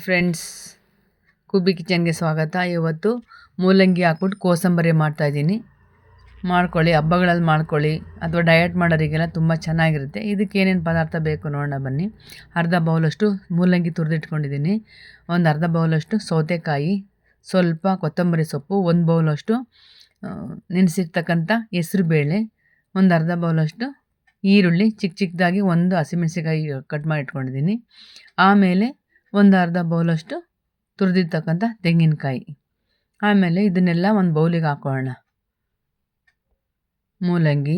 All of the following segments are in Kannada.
ಫ್ರೆಂಡ್ಸ್, ಕುಬಿ ಕಿಚನ್ಗೆ ಸ್ವಾಗತ. ಇವತ್ತು ಮೂಲಂಗಿ ಹಾಕ್ಬಿಟ್ಟು ಕೋಸಂಬರಿ ಮಾಡ್ತಾಯಿದ್ದೀನಿ. ಮಾಡ್ಕೊಳ್ಳಿ, ಹಬ್ಬಗಳಲ್ಲಿ ಮಾಡ್ಕೊಳ್ಳಿ, ಅಥವಾ ಡಯಟ್ ಮಾಡೋರಿಗೆಲ್ಲ ತುಂಬ ಚೆನ್ನಾಗಿರುತ್ತೆ. ಇದಕ್ಕೆ ಏನೇನು ಪದಾರ್ಥ ಬೇಕು ನೋಡೋಣ ಬನ್ನಿ. ಅರ್ಧ ಬೌಲಷ್ಟು ಮೂಲಂಗಿ ತುರಿದಿಟ್ಕೊಂಡಿದ್ದೀನಿ, ಒಂದು ಅರ್ಧ ಬೌಲಷ್ಟು ಸೌತೆಕಾಯಿ, ಸ್ವಲ್ಪ ಕೊತ್ತಂಬರಿ ಸೊಪ್ಪು, ಒಂದು ಬೌಲಷ್ಟು ನೆನೆಸಿರ್ತಕ್ಕಂಥ ಹೆಸರು ಬೇಳೆ, ಒಂದು ಅರ್ಧ ಬೌಲಷ್ಟು ಈರುಳ್ಳಿ, ಚಿಕ್ಕ ಚಿಕ್ಕದಾಗಿ ಒಂದು ಹಸಿಮೆಣಸಿಕಾಯಿ ಕಟ್ ಮಾಡಿ ಇಟ್ಕೊಂಡಿದ್ದೀನಿ. ಆಮೇಲೆ ಒಂದು ಅರ್ಧ ಬೌಲಷ್ಟು ತುರಿದಿರ್ತಕ್ಕಂಥ ತೆಂಗಿನಕಾಯಿ. ಆಮೇಲೆ ಇದನ್ನೆಲ್ಲ ಒಂದು ಬೌಲಿಗೆ ಹಾಕೊಳ್ಳೋಣ. ಮೂಲಂಗಿ,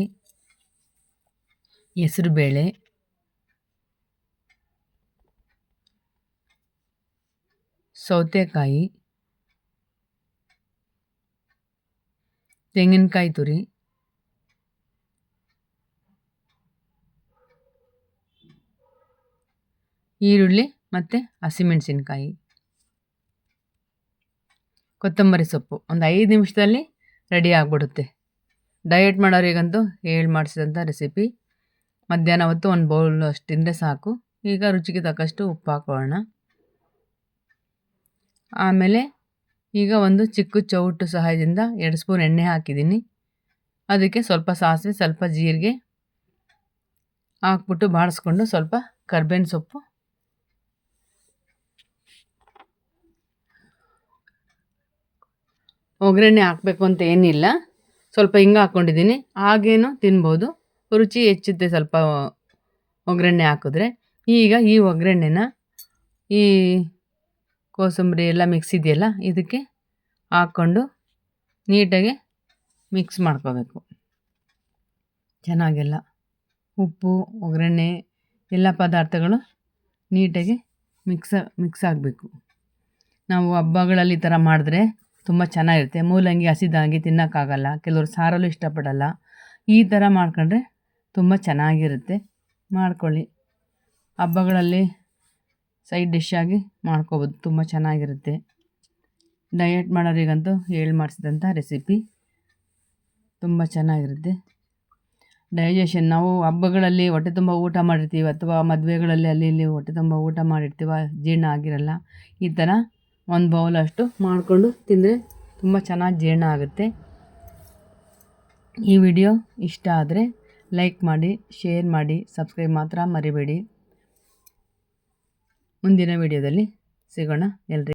ಹೆಸರುಬೇಳೆ, ಸೌತೆಕಾಯಿ, ತೆಂಗಿನಕಾಯಿ ತುರಿ, ಈರುಳ್ಳಿ ಮತ್ತು ಹಸಿಮೆಣಸಿನ್ಕಾಯಿ, ಕೊತ್ತಂಬರಿ ಸೊಪ್ಪು. ಒಂದು 5 ನಿಮಿಷದಲ್ಲಿ ರೆಡಿ ಆಗಿಬಿಡುತ್ತೆ. ಡಯಟ್ ಮಾಡೋರಿಗಂತೂ ಮಾಡಿಸಿದಂಥ ರೆಸಿಪಿ. ಮಧ್ಯಾಹ್ನ ಹೊತ್ತು ಒಂದು ಬೌಲ್ ಅಷ್ಟು ತಿಂದರೆ ಸಾಕು. ಈಗ ರುಚಿಗೆ ತಕ್ಕಷ್ಟು ಉಪ್ಪು ಹಾಕೋಣ. ಆಮೇಲೆ ಈಗ ಒಂದು ಚಿಕ್ಕ ಚೌಟು ಸಹಾಯದಿಂದ 2 ಸ್ಪೂನ್ ಎಣ್ಣೆ ಹಾಕಿದ್ದೀನಿ. ಅದಕ್ಕೆ ಸ್ವಲ್ಪ ಸಾಸಿವೆ, ಸ್ವಲ್ಪ ಜೀರಿಗೆ ಹಾಕ್ಬಿಟ್ಟು ಬಾಡಿಸ್ಕೊಂಡು ಸ್ವಲ್ಪ ಕರ್ಬೇವಿನ ಸೊಪ್ಪು, ಒಗ್ಗರಣೆ ಹಾಕಬೇಕು ಅಂತ ಏನಿಲ್ಲ, ಸ್ವಲ್ಪ ಹಿಂಗೆ ಹಾಕ್ಕೊಂಡಿದ್ದೀನಿ. ಹಾಗೇನು ತಿನ್ಬೋದು, ರುಚಿ ಹೆಚ್ಚುತ್ತೆ ಸ್ವಲ್ಪ ಒಗ್ಗರಣೆ ಹಾಕಿದ್ರೆ. ಈಗ ಈ ಒಗ್ಗರಣೆನ ಈ ಕೋಸಂಬರಿ ಎಲ್ಲ ಮಿಕ್ಸ್ ಇದೆಯಲ್ಲ ಇದಕ್ಕೆ ಹಾಕ್ಕೊಂಡು ನೀಟಾಗಿ ಮಿಕ್ಸ್ ಮಾಡ್ಕೋಬೇಕು. ಚೆನ್ನಾಗೆಲ್ಲ ಉಪ್ಪು, ಒಗ್ಗರಣೆ ಎಲ್ಲ ಪದಾರ್ಥಗಳು ನೀಟಾಗಿ ಮಿಕ್ಸ್ ಆಗಬೇಕು. ನಾವು ಹಬ್ಬಗಳಲ್ಲಿ ಈ ಥರ ಮಾಡಿದ್ರೆ ತುಂಬ ಚೆನ್ನಾಗಿರುತ್ತೆ. ಮೂಲಂಗಿ ಹಸಿದಾಗಿ ತಿನ್ನೋಕ್ಕಾಗಲ್ಲ, ಕೆಲವರು ಸಾರಲ್ಲೂ ಇಷ್ಟಪಡಲ್ಲ. ಈ ಥರ ಮಾಡ್ಕೊಂಡ್ರೆ ತುಂಬ ಚೆನ್ನಾಗಿರುತ್ತೆ. ಮಾಡ್ಕೊಳ್ಳಿ, ಹಬ್ಬಗಳಲ್ಲಿ ಸೈಡ್ ಡಿಶ್ ಆಗಿ ಮಾಡ್ಕೋಬೋದು, ತುಂಬ ಚೆನ್ನಾಗಿರುತ್ತೆ. ಡಯಟ್ ಮಾಡೋರಿಗಂತೂ ಮಾಡಿಸಿದಂಥ ರೆಸಿಪಿ ತುಂಬ ಚೆನ್ನಾಗಿರುತ್ತೆ. ಡೈಜೆಷನ್, ನಾವು ಹಬ್ಬಗಳಲ್ಲಿ ಹೊಟ್ಟೆ ತುಂಬ ಊಟ ಮಾಡಿರ್ತೀವಿ, ಅಥವಾ ಮದುವೆಗಳಲ್ಲಿ ಅಲ್ಲಿ ಇಲ್ಲಿ ಹೊಟ್ಟೆ ತುಂಬ ಊಟ ಮಾಡಿರ್ತೀವ, ಜೀರ್ಣ ಆಗಿರಲ್ಲ. ಈ ಥರ ಒಂದು ಬೌಲಷ್ಟು ಮಾಡಿಕೊಂಡು ತಿಂದರೆ ತುಂಬ ಚೆನ್ನಾಗಿ ಜೀರ್ಣ ಆಗುತ್ತೆ. ಈ ವಿಡಿಯೋ ಇಷ್ಟ ಆದರೆ ಲೈಕ್ ಮಾಡಿ, ಶೇರ್ ಮಾಡಿ, ಸಬ್ಸ್ಕ್ರೈಬ್ ಮಾತ್ರ ಮರಿಬೇಡಿ. ಮುಂದಿನ ವಿಡಿಯೋದಲ್ಲಿ ಸಿಗೋಣ ಎಲ್ರಿಗೂ.